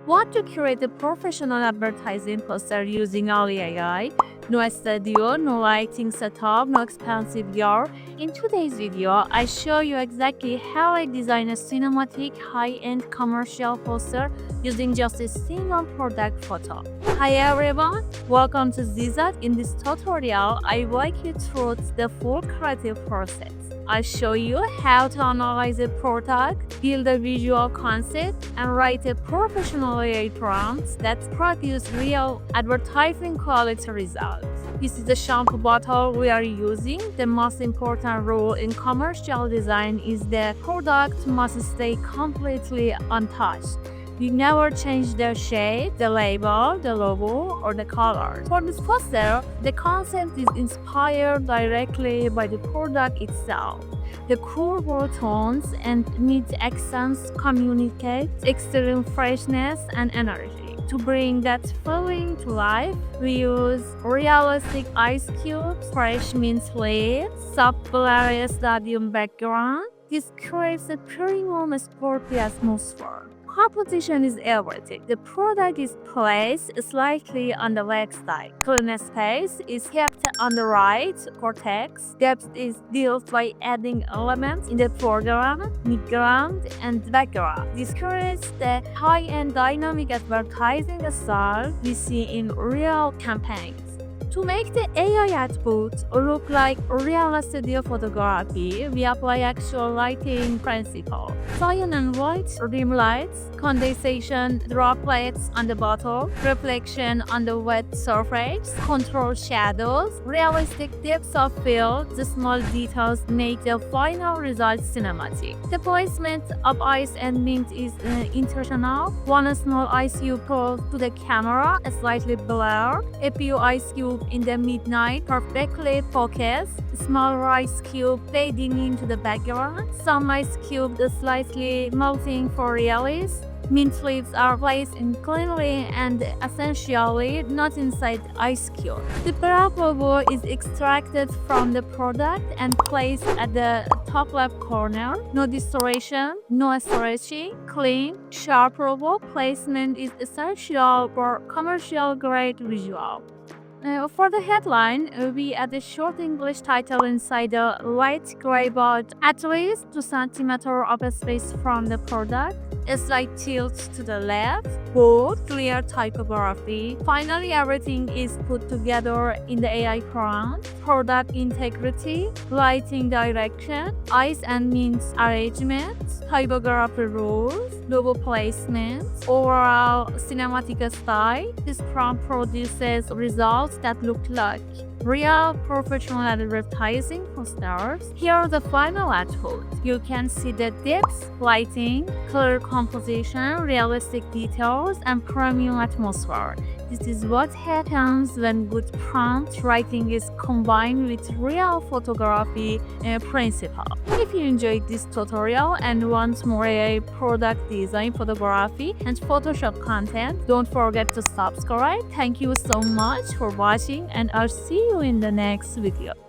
Want to create a professional advertising poster using only AI? No studio, no lighting setup, no expensive gear. In today's video, I show you exactly how I design a cinematic, high-end commercial poster using just a single product photo. Hi everyone, welcome to Zeezad. In this tutorial, I walk you through the full creative process. I'll show you how to analyze a product, build a visual concept, and write a professional AI prompt that produce real advertising quality results. This is the shampoo bottle we are using. The most important rule in commercial design is the product must stay completely untouched. We never change the shape, the label, the logo, or the color. For this poster, the concept is inspired directly by the product itself. The cool wool tones and mid accents communicate extreme freshness and energy. To bring that feeling to life, we use realistic ice cubes, fresh mint leaves, soft blurry stadium background. This creates a premium sporty atmosphere. Composition is everything. The product is placed slightly on the left side. Clean space is kept on the right cortex. Depth is built by adding elements in the foreground, midground, and background. This creates the high-end dynamic advertising style we see in real campaigns. To make the AI output look like real studio photography, we apply actual lighting principle. Cyan and white rim lights, condensation droplets on the bottle, reflection on the wet surface, controlled shadows, realistic depth of field. The small details make the final result cinematic. The placement of ice and mint is intentional. One small ice cube close to the camera, slightly blurred. A few ice cubes in the midnight, perfectly focused. Small ice cube fading into the background. Some ice cubes slightly melting for realism. Mint leaves are placed in cleanly and essentially not inside the ice cube. The product logo is extracted from the product and placed at the top left corner. No distortion, no stretching, clean, sharp logo placement is essential for commercial grade visual. For the headline, we add a short English title inside the light gray box, at least 2 cm of space from the product, a slight tilt to the left, bold, clear typography. Finally, everything is put together in the AI prompt: product integrity, lighting direction, ice and mint arrangement, typography rules, logo placement, overall cinematic style. This prompt produces results that look like real professional advertising posters. Here are the final output. You can see the depth, lighting, clear composition, realistic details, and premium atmosphere. This is what happens when good prompt writing is combined with real photography principle. If you enjoyed this tutorial and want more AI product design, photography, and Photoshop content, don't forget to subscribe. Thank you so much for watching, and I'll see you in the next video.